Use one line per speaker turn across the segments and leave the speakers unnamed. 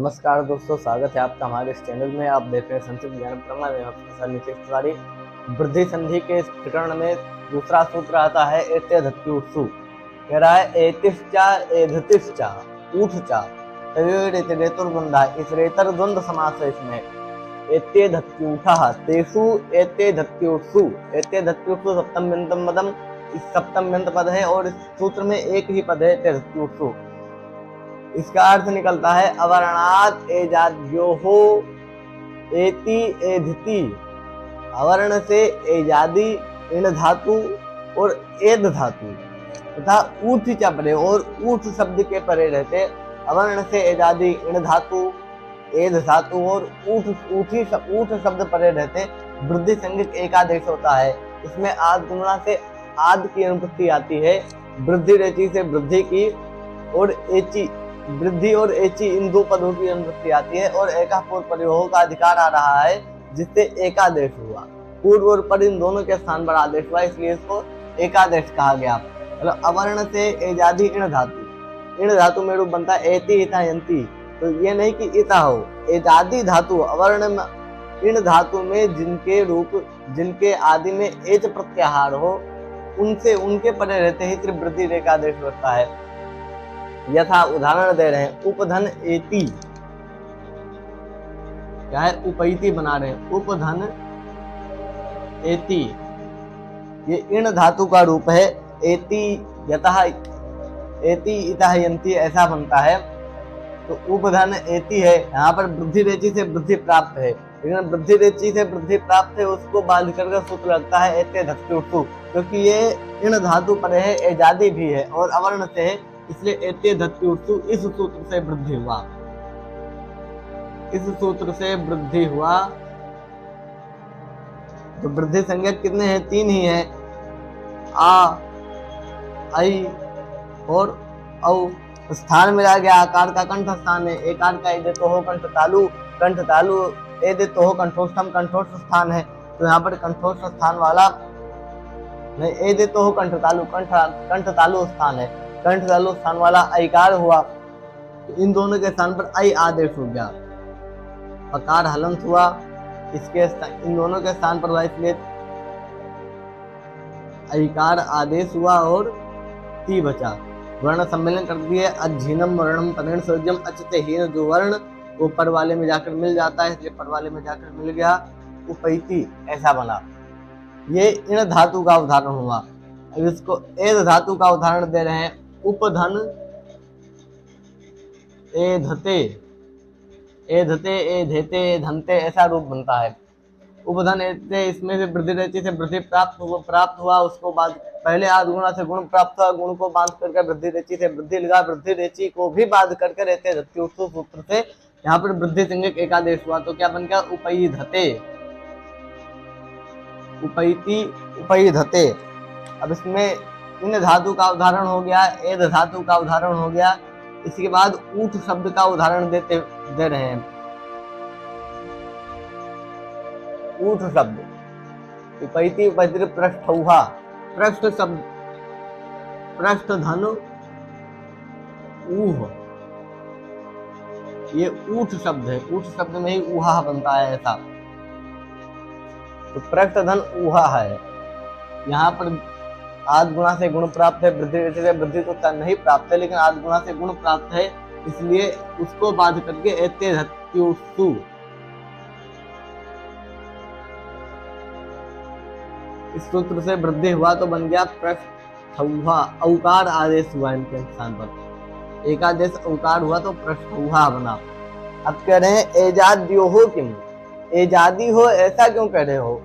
नमस्कार दोस्तों, स्वागत है आपका हमारे इस चैनल में। आप देख रहे हैं संस्कृत ज्ञान प्रमाण में आपके साथ नीतीश तिवारी। वृद्धि संधि के इस प्रकरण में दूसरा सूत्र आता है एत्यधत्युत्सु। कह रहा है एतिश्चा एधतिश्चा ऊठचा तयोरेतरेतुर्द्वंद्वः। इस रेतर द्वंद्व समास है इसमें। एत्यधत्यूठः तेषु एत्यधत्युत्सु। एत्यधत्युत्सु सप्तम व्यंतम पदम, इस सप्तम व्यंत पद है और इस सूत्र में एक ही पद है एत्यधत्युत्सु। इसका अर्थ निकलता है अवर्णात एजाद्योहो एति एधति। अवर्ण से एजादी इन धातु और एद धातु तथा ऊठ चा परे और ऊठ शब्द के परे रहते अवर्ण से एजादी इन धातु एद धातु और ऊठ शब्द परे रहते वृद्धि संज्ञक एकादेश होता है। इसमें आद गुणा से आद की अनुपत्ति आती है, वृद्धि रेची से वृद्धि की और एची वृद्धि और एची इन दो पदों की अनुवृत्ति आती है और एका पूर्व परिवह का अधिकार आ रहा है जिससे एकादेश हुआ। पूर्व और पर इन दोनों के स्थान पर आदेश हुआ, इसलिए इसको एकादेश कहा गया। मतलब अवर्ण से एजादी इन धातु में रूप बनता है एति इता यंती। तो ये नहीं कि इता हो, एजादी धातु अवर्ण इन धातु में जिनके आदि में एच प्रत्याहार हो उनसे उनके परे रहते ही सिर्फ वृद्धि रेखादेश होता है। यथा उदाहरण दे रहे हैं, उपधन एति, क्या है उपैति बना रहे हैं, उपधन एति ये इन धातु का रूप है। एति यतः एति इतः यन्ति ऐसा बनता है। तो उपधन एति है, यहाँ पर वृद्धि रेची से वृद्धि प्राप्त है, लेकिन वृद्धि रेची से वृद्धि प्राप्त है उसको बांध कर सूत्र लगता है एत्यधत्युत्सु, क्योंकि ये इन धातु पर है, एजादी भी है और अवर्ण से है, इसलिए एत्यधत्युत्सु इस सूत्र से वृद्धि हुआ। इस सूत्र से वृद्धि हुआ। तो वृद्धि संज्ञक कितने हैं? तीन ही है, आ, आई और औ। स्थान मिला गया, आकार का कंठ स्थान है, एकार का एदेतो हो कंठ तालु एदेतो हो कंठोष्ठम कंठोष्ठ स्थान है। तो यहाँ पर कंठोष्ठ स्थान वाला नहीं, एदेतो हो कंठ तालु स्थान है, कंठ तालु स्थान वाला ऐकार हुआ। तो इन दोनों के स्थान पर ऐ आदेश हो गया, पकार हलंत हुआ, इसके इन दोनों के स्थान पर हुआ, इसलिए ऐकार आदेश हुआ और ती बचा। वर्ण सम्मेलन कर दिए, अज्झीनम वर्णम तनेन सौज्यम अचते हीन। जो वर्ण वो पर वाले में जाकर मिल जाता है, इसलिए पर वाले में जाकर मिल गया, उपैति ऐसा बना। ये इन धातु का उदाहरण हुआ। अब इसको एद धातु का उदाहरण दे रहे हैं, उपधन एधते एधते एधेते एधन्ते ऐसा रूप बनता है। उपधन एधते, इसमें से वृद्धि रेची से वृद्धि प्राप्त हुआ, उसको बाद पहले आद गुणा से गुण प्राप्त हुआ, गुण को बांध करके वृद्धि रेची से वृद्धि लगा, वृद्धि रेची को भी बांध करके रहते धत्युत्सु सूत्र से यहाँ पर वृद्धि संज्ञक एकादेश हुआ। तो क्या बन गया? उपैधते उपैति उपैधते। अब इसमें इन धातु का उदाहरण हो गया, एद धातु का उदाहरण हो गया। इसके बाद ऊठ शब्द का उदाहरण दे रहे हैं। ऊठ शब्द उपैति उपैति पृष्ठौहा, पृष्ठ शब्द पृष्ठ धन ऊह, ये ऊठ शब्द है, ऊठ शब्द में ही ऊहा बनता है ऐसा। तो पृष्ठ धन ऊहा है। यहाँ पर आद गुणा से गुण प्राप्त है, वृद्धि से वृद्धि तो नहीं प्राप्त है, लेकिन आद गुणा से गुण प्राप्त है, इसलिए उसको बाध करके एत्यधत्युत्सु इस सूत्र से वृद्धि हुआ। तो बन गया पृष्ठौहा, औकार आदेश हुआ इनके स्थान पर, एकादेश औकार हुआ तो पृष्ठौहा बना। अब कह रहे हैं एजाद्यो हो किम, एजादी हो ऐसा क्यों कह रहे हो?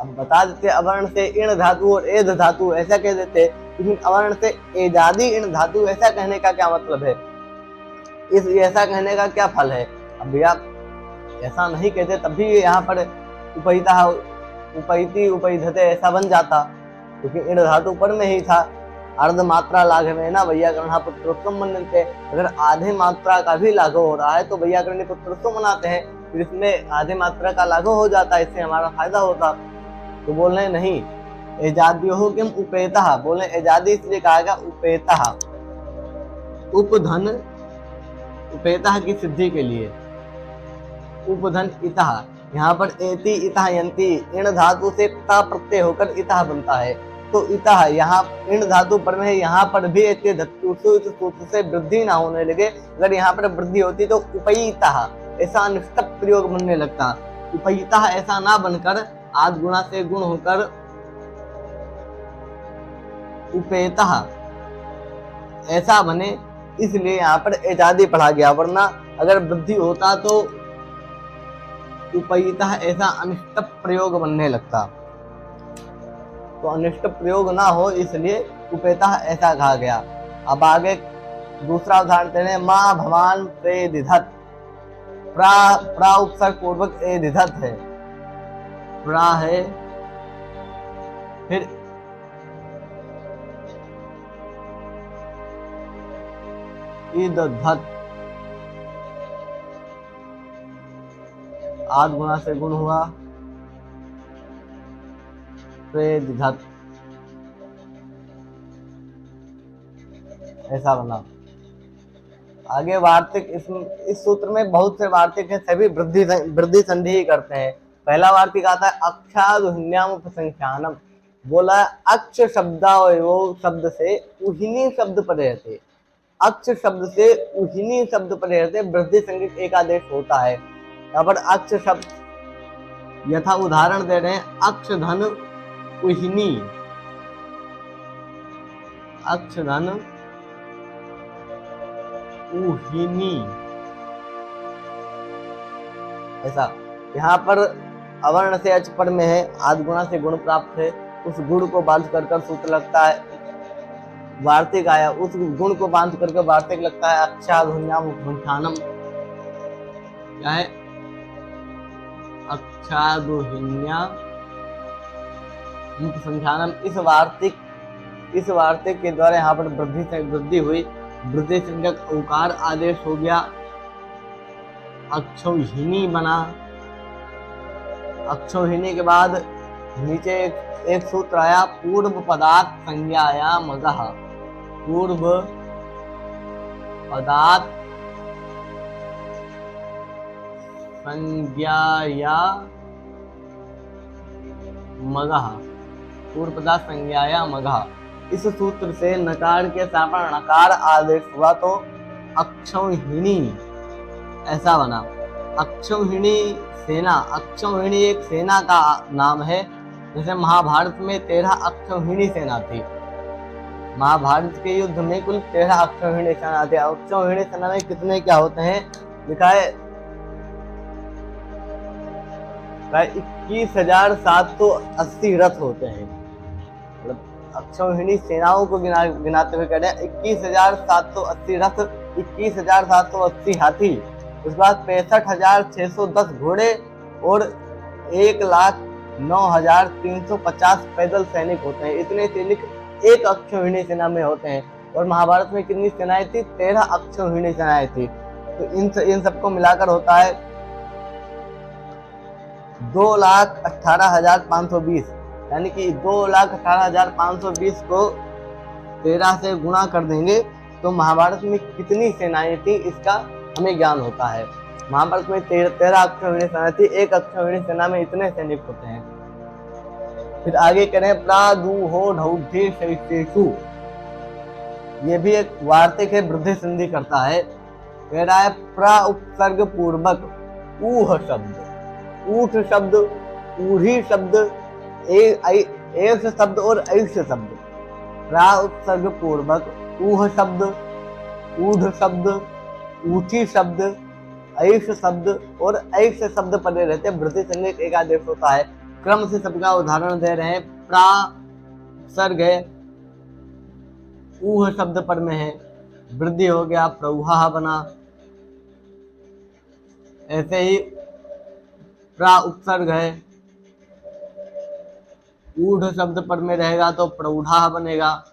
अब बता देते, अवर्ण से इन धातु और एद धातु ऐसा कह देते, लेकिन अवर्ण से एजादी इन धातु ऐसा कहने का क्या मतलब है? इस ऐसा कहने का क्या फल है? अब भैया ऐसा नहीं कहते तब भी यहाँ पर उपैता उपैति उपैधते ऐसा बन जाता, क्योंकि इन धातु पर में ही था। अर्ध मात्रा लाघव ना वैयाकरण पुत्रोत्तम बनते। अगर आधे मात्रा का भी लाघव हो रहा है तो वैयाकरण पुत्रोत्तम बनाते हैं, फिर इसमें आधे मात्रा का लाघव हो जाता है, इससे हमारा फायदा होता। तो बोल रहे नहीं, एजाद्यो किम उपेता, बोले एजादी इसलिए कहा गया उपेता। उपधन उपेतः की सिद्धि के लिए। उपधन इतः, यहाँ पर एति इतः यंती इण धातु से ता प्रत्यय होकर इतः बनता है। तो इतः यहाँ इण धातु पर में है, यहाँ पर भी एत्य धत्युषु इस सूत्र से वृद्धि ना होने लगे। अगर यहाँ पर वृद्धि होती तो उपयितः ऐसा अनिष्ट प्रयोग बनने लगता। उपयितः ऐसा ना बनकर आद गुणा से गुण होकर उपेतः ऐसा बने, इसलिए यहाँ पर एजादी पढ़ा गया, वरना अगर वृद्धि होता तो उपयितः ऐसा अनिष्ट प्रयोग बनने लगता। तो अनिष्ट प्रयोग ना हो इसलिए उपेतः ऐसा कहा गया। अब आगे दूसरा उदाहरण देने, माँ भवान प्रेदिधत। प्रा उपसर्ग पूर्वक एदिधत है, प्रा है, फिर ईदधत, आद गुणा से गुण हुआ, प्रेदिधत ऐसा बना। आगे वार्तिक, इस सूत्र में बहुत से वार्तिक है, सभी वृद्धि संधि ही करते हैं। पहला वार्तिक आता है अक्षादुहिन्याम उपसंख्यानम। बोला अक्ष शब्दावयव शब्द से उहिनी शब्द पर रहते, अक्ष शब्द से उहिनी शब्द पर रहते वृद्धि संज्ञक एक आदेश होता है। यहाँ पर अक्ष शब्द यथा उदाहरण दे रहे हैं, अक्ष धन उहिनी, अक्ष धन उहिनी ऐसा। यहाँ पर अवर्ण से अच पर में है, आद गुणा से गुण प्राप्त है, उस गुण को बांध कर सूत्र लगता है वार्तिक आया, उस गुण को बांध करके वार्तिक लगता है अक्षादुहिन्याम उपसंख्यानम। क्या है? अक्षादुहिन्याम उपसंख्यानम। इस वार्तिक के द्वारा यहाँ पर वृद्धि हुई, वृद्धि संज्ञक उकार आदेश हो गया, अक्षौहिणी बना। अक्षौहिणी के बाद नीचे एक सूत्र आया, पूर्व पदार्थ संज्ञाया मगः। पूर्व पदार्थ संज्ञाया मगः, पूर्व पदार्थ संज्ञाया मगः। इस सूत्र से नकार के साथ नकार आदेश हुआ तो अक्षौहिणी ऐसा बना। अक्षौहिणी सेना, अक्षौहिणी एक सेना का नाम है। जैसे महाभारत में 13 अक्षौहिणी सेना थी, महाभारत के युद्ध में कुल 13 अक्षौहिणी सेना थी। अक्षौहिणी सेना में कितने क्या होते हैं लिखा है, 21,780 रथ होते हैं। मतलब अक्षौहिणी सेनाओं को गिनाते हुए कह रहे हैं 21,780 रथ, 21,780 हाथी, उसके बाद 65,610 घोड़े और 1,09,350 पैदल सैनिक होते हैं। इतने सैनिक एक अक्षौहिणी सेना में होते हैं। और महाभारत में कितनी सेनाएं थी? 13 अक्षौहिणी सेनाएं थी। तो इन सबको मिलाकर होता है 2,18,520, यानी कि 2,18,520 को 13 से गुणा कर देंगे तो महाभारत में कितनी सेनाएं थी इसका हमें ज्ञान होता है। महाभारत में 13 अक्षौहिणी सेना थी, एक अक्षौहिणी सेना में इतने सैनिक होते हैं। फिर आगे करें, प्रादुहो ढौढे शैशेषु। ये भी एक वार्तिक है, वृद्धि संधि करता है। कह रहा है प्रा उपसर्ग पूर्वक ऊह शब्द, ऊठ शब्द, ऊढ़ी शब्द, एष शब्द और ऐष शब्द। प्रा उपसर्ग पूर्वक ऊह शब्द, ऊढ़ शब्द, ऊठी शब्द, ऐष शब्द और ऐष शब्द पड़े रहते वृद्धि संज्ञक एक आदेश होता है। क्रम से सबका उदाहरण दे रहे हैं। प्रा सर्ग है, ऊह शब्द पर में है, वृद्धि हो गया, प्रौहा बना। ऐसे ही प्रा उपसर्ग है, ऊढ़ शब्द पर में रहेगा तो प्रौढ़ा बनेगा,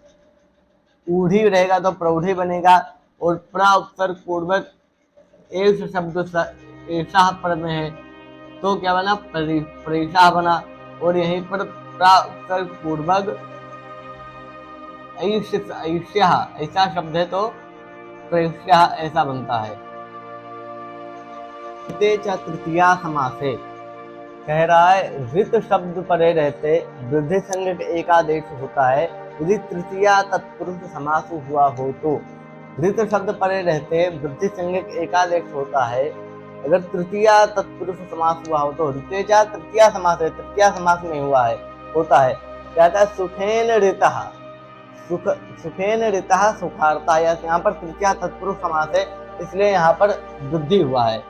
ऊढ़ी रहेगा तो प्रौढ़ी बनेगा। और प्रा उपसर्ग पूर्वक एष शब्द ऐसा पर में है तो क्या बना? प्रेषा बना। और यहीं पर प्रा उपसर्ग पूर्वक ऐसा शब्द है तो प्रेष्या ऐसा बनता है। ऋते च तृतीया समासे। कह रहा है ऋत शब्द परे रहते वृद्धि संज्ञक एकादेश होता है यदि तृतीया तत्पुरुष समास हुआ हो तो। ऋत शब्द परे रहते वृद्धि संज्ञक एकादेश होता है अगर तृतीया तत्पुरुष समास हुआ हो तो। ऋतेचा तृतीया समास है, तृतीया समास में हुआ है होता है। क्या कहता है सुखेन ऋतः, सुखेन ऋतः सुखार्ता। यहाँ पर तृतीया तत्पुरुष समास है इसलिए यहाँ पर वृद्धि हुआ है।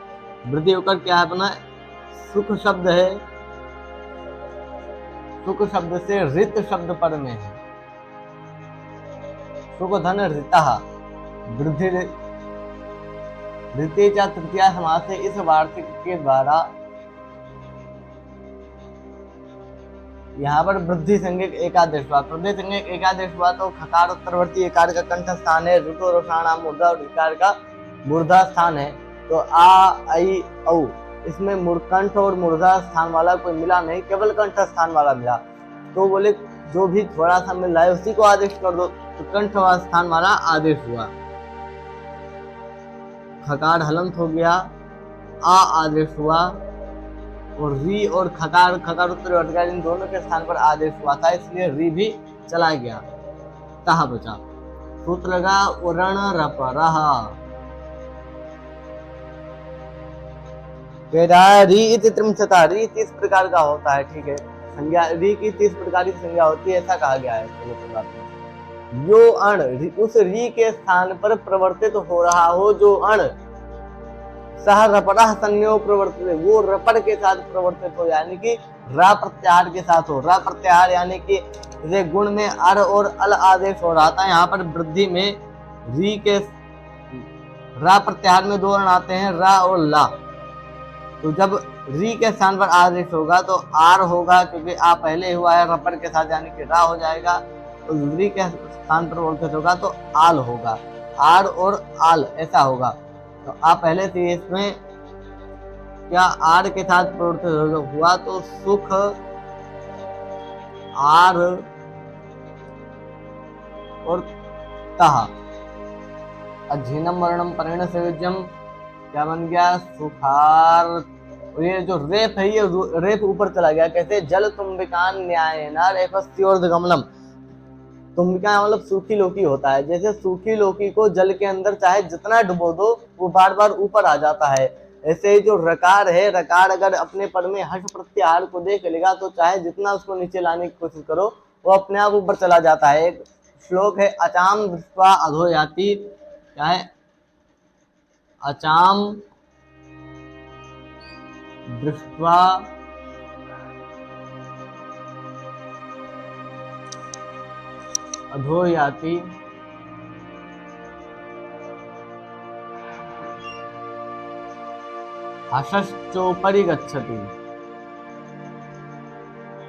वृद्धि होकर क्या है बना सुख शब्द है, सुख शब्द से ऋत शब्द पर में है। सुख धन ऋतः वृद्धि ऋतेचा तृतीया समास है। इस वार्तिक के द्वारा यहाँ पर वृद्धि संज्ञक एकादेश हुआ। वृद्धि संज्ञक एकादेश हुआ तो खकार उत्तरवर्ती एकार का कंठ स्थान है, ऋतु रोषाणाम मूर्धा और इकार का मूर्धा स्थान है। तो आ आई औ इसमें कंठ और मूर्धा स्थान वाला कोई मिला नहीं, केवल कंठ स्थान वाला मिला। तो बोले जो भी थोड़ा सा मिल रहा है उसी को आदेश कर दो, तो कंठ स्थान वाला आदेश हुआ। खकार हलंत हो गया, आ आदेश हुआ और री और खकार खकार उत्तर इन दोनों के स्थान पर आदेश हुआ था इसलिए री भी चला गया, तहा बचा। सूत्र लगा उरण रप रहा। री इति त्रिंशता, री 30 प्रकार का होता है, ठीक है। संज्ञा री की 30 प्रकार की संज्ञा होती है ऐसा कहा गया है। यो अण उस री के स्थान पर प्रवर्तित हो रहा हो जो अण सह रपड़ा संज्ञो प्रवर्तित, वो रपड़ के साथ प्रवर्तित हो यानी कि रा प्रत्याहार के साथ हो। रा प्रत्याहार यानी कि जैसे गुण में अर और अल आदेश हो रहा था, यहाँ पर वृद्धि में री के रा प्रत्याहार में दो अण आते हैं, रा और ला। तो जब री के स्थान पर आदेश होगा तो आर होगा क्योंकि आ पहले हुआ है रपड़ के साथ यानी कि रा हो जाएगा। तो री के स्थान पर प्रवर्तित होगा तो आल होगा, आर और आल ऐसा होगा। तो आ पहले थी इसमें क्या आर के साथ प्रवर्तित हुआ तो सुख आर और तहा। अधीनम वर्णम परिण संयोज्यम क्या बन गया सुखार। और ये जो रेप है ये रेप ऊपर चला गया, कैसे जल तुम्बिकान न्यायना रेफस्योर्धगमनम। तुम्बिका मतलब सूखी लौकी होता है, जैसे सूखी लौकी को जल के अंदर चाहे जितना डुबो दो वो बार बार ऊपर आ जाता है, ऐसे ही जो रकार है, रकार अगर अपने पद में हर्ष प्रत्याहार को देख लेगा तो चाहे जितना उसको नीचे लाने की कोशिश करो वो अपने आप ऊपर चला जाता है। एक श्लोक है अचाम दृष्ट्वा अधोयाति, क्या है अचाम दृष्ट्वा अधोयाति हर्षश्चोपरि गच्छति।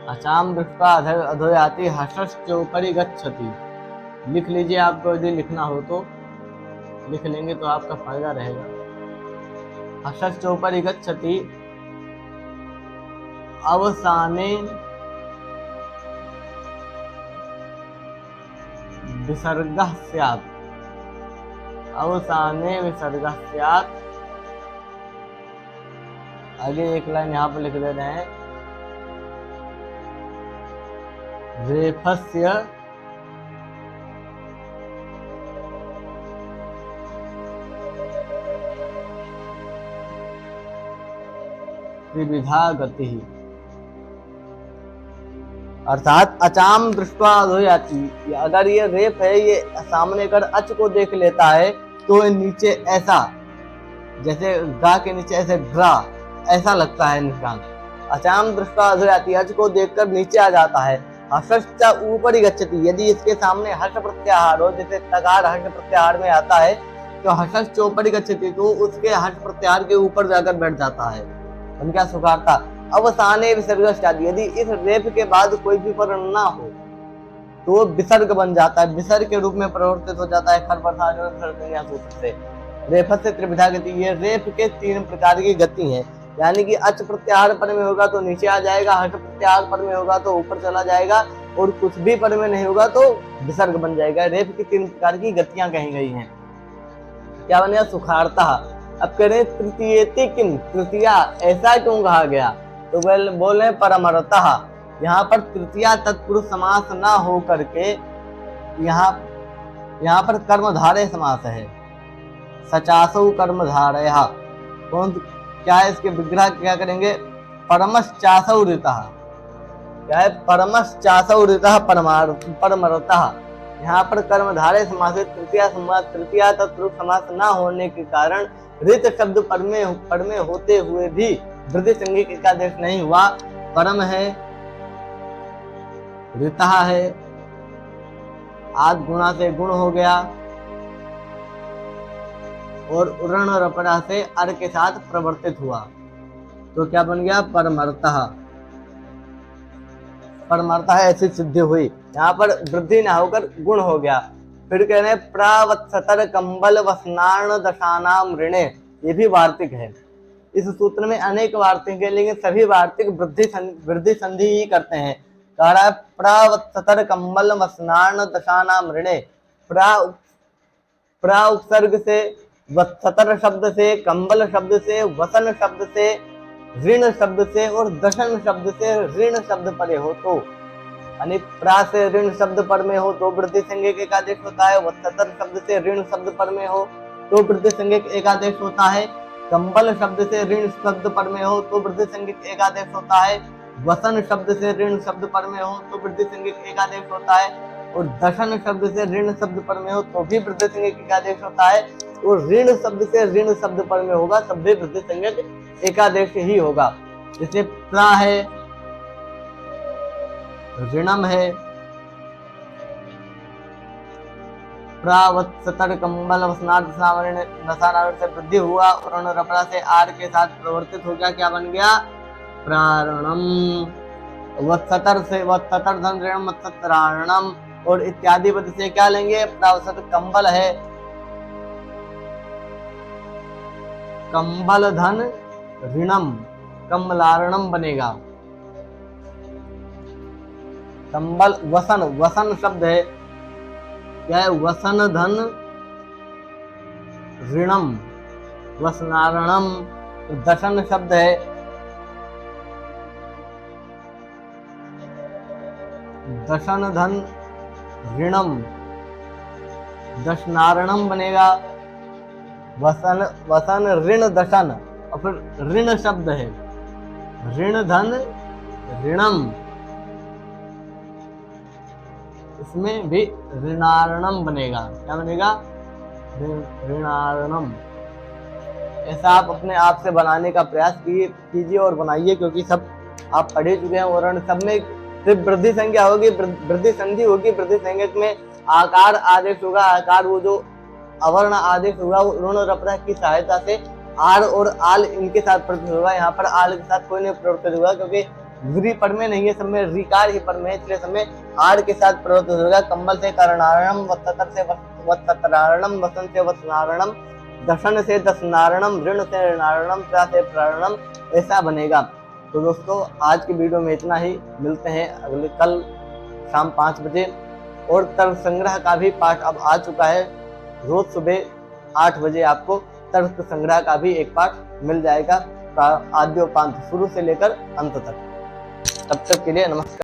अचाम दृष्ट्वा अधोयाति हर्षश्चोपरि गच्छति। लिख लीजिए, आपको यदि लिखना हो तो लिख लेंगे तो आपका फायदा रहेगा। हर्षश्चोपरि गच्छति अवसाने विसर्गः स्यात्, अवसाने विसर्गः स्यात्। आगे एक लाइन यहाँ पर लिख दे रहे हैं रेफस्य त्रिविधा गति। अर्थात अचाम दृष्ट्वा अधोयाति, अगर ये रेप है ये सामने कर अच को देख लेता है तो नीचे ऐसा जैसे गा के नीचे ऐसे ड्रा ऐसा लगता है निशान। अचाम दृष्ट्वा अधोयाति अच को देखकर नीचे आ जाता है। हर्षश्च ऊपर ही गच्छति, यदि इसके सामने हर्ष प्रत्याहार हो जैसे तकार हर्ष प्रत्याहार में आता है तो हर्षश्च ऊपर ही गच्छति तो उसके हर्ष प्रत्याहार के ऊपर जाकर बैठ जाता है, उनका सुखारता। अवसाने विसर्ग, यदि इस रेप के बाद कोई भी वर्ण ना हो तो विसर्ग बन जाता है, विसर्ग के रूप में परिवर्तित हो जाता है। सूत्र से रेफ से त्रिविधा गति, ये रेप के 3 प्रकार की गति है, यानी कि अच प्रत्याहार पद में होगा तो नीचे आ जाएगा, हर्ष प्रत्याहार पद में होगा तो ऊपर चला जाएगा और कुछ भी पद में नहीं होगा तो विसर्ग बन जाएगा। रेप की 3 प्रकार की गतियां कही गई हैं। क्या बनेगा सुखारता, अब कह रहे तृतीयेति किम, तृतीया ऐसा क्यों कहा गया? तो बोले परमरतः, यहाँ पर तृतीया तत्पुरुष समास ना हो करके यहाँ पर कर्मधारय समास है। सचासौ कर्मधारयः, कौन क्या है इसके विग्रह क्या करेंगे? परमश्चासौ ऋतः, क्या है? परमश्चासौ ऋतः परमरतः। यहाँ पर कर्मधारय समास है, तृतीया तत्पुरुष समास ना होने के कारण ऋत शब्द पर में होते हुए भी वृद्धि संज्ञक एकादेश नहीं हुआ। परम है, ऋतः है, आद गुणा से गुण हो गया, और उरण रपड़ा से अर के साथ प्रवर्तित हुआ, तो क्या बन गया? परमर्तः। परमर्तः ऐसी सिद्धि हुई, यहाँ पर वृद्धि ना होकर गुण हो गया। फिर कह रहे प्रावत्सतर कंबल वसनान दशानाम ऋणे, ये भी वार्तिक है। इस सूत्र में अनेक वार्तिक है, लेकिन सभी वार्तिक वृद्धि संधि ही करते हैं। कह रहा है प्रावत्सतर कंबल वसनान दशानाम ऋणे, प्रा उपसर्ग से, वत्सतर शब्द से, कंबल शब्द से, वसन शब्द से, ऋण शब्द से और दशन शब्द से ऋण शब्द परे हो तो, यानी प्रा से ऋण शब्द पर में हो तो वृद्धि संज्ञक एकादेश होता है। वत्सतर शब्द से ऋण शब्द पर में हो तो वृद्धि संज्ञक एकादेश होता है। कंबल शब्द से ऋण शब्द पर में हो तो वृद्धि संज्ञक एकादेश होता है। वसन शब्द से ऋण शब्द पर में हो तो वृद्धि संज्ञक एकादेश होता है। और दशन शब्द से ऋण शब्द पर में हो तो भी वृद्धि संज्ञक एकादेश होता है। और ऋण शब्द से ऋण शब्द पर में होगा तब भी वृद्धि संज्ञक एकादेश ही होगा। जैसे प्रा है, ऋणम है, प्रावत्सतर कंबल वसनार्थ से वृद्धि हुआ, और रपड़ा से आर के साथ प्रवर्तित हो गया, क्या बन गया? प्रारणम। वत्सतर से वत्सतर धन ऋणम वत्सतरारणम, और इत्यादि पद से क्या लेंगे? प्रावत्सतर कंबल है, कंबल धन ऋणम, कमलारणम बनेगा। कंबल वसन, वसन शब्द है, क्या है? वसन धन ऋणम वसनारणम। दशन शब्द है, दशन धन ऋणम दशनारणम बनेगा। वसन वसन ऋण दशन, और फिर ऋण शब्द है, ऋण धन ऋणम, इसमें भी ऋणारणम बनेगा। क्या बनेगा? ऋणारणम। ऐसा आप अपने आप से बनाने का प्रयास कीजिए और बनाइए, क्योंकि सब आप पढ़े चुके हैं। और सब में सिर्फ वृद्धि संज्ञा होगी, वृद्धि संधि होगी। वृद्धि संज्ञक में आकार आदेश होगा, आकार वो जो अवर्ण आदेश होगा वो ऋण रपड़ा की सहायता से आर और आल इनके साथ प्रवर्तित होगा। यहाँ पर आल के साथ कोई नहीं प्रवर्तित होगा, क्योंकि व्री पर में नहीं है, सब में रिकार ही पर में है, इसलिए सब में आर के साथ प्रवर्तित होगा। कंबल से करणारणम, वत्सतर से वत्सतरारणम, वसन से वसनारणम, दशन से दशनारणम, ऋण से ऋणारणम, प्रा से प्रारणम, ऐसा बनेगा। तो दोस्तों आज की वीडियो में इतना ही, मिलते हैं अगले कल शाम 5 बजे। और तर्क संग्रह का भी पाठ अब आ चुका है, रोज सुबह 8 बजे आपको तर्क संग्रह का भी एक पाठ मिल जाएगा, आद्योपांत शुरू से लेकर अंत तक। तब तक के लिए नमस्कार।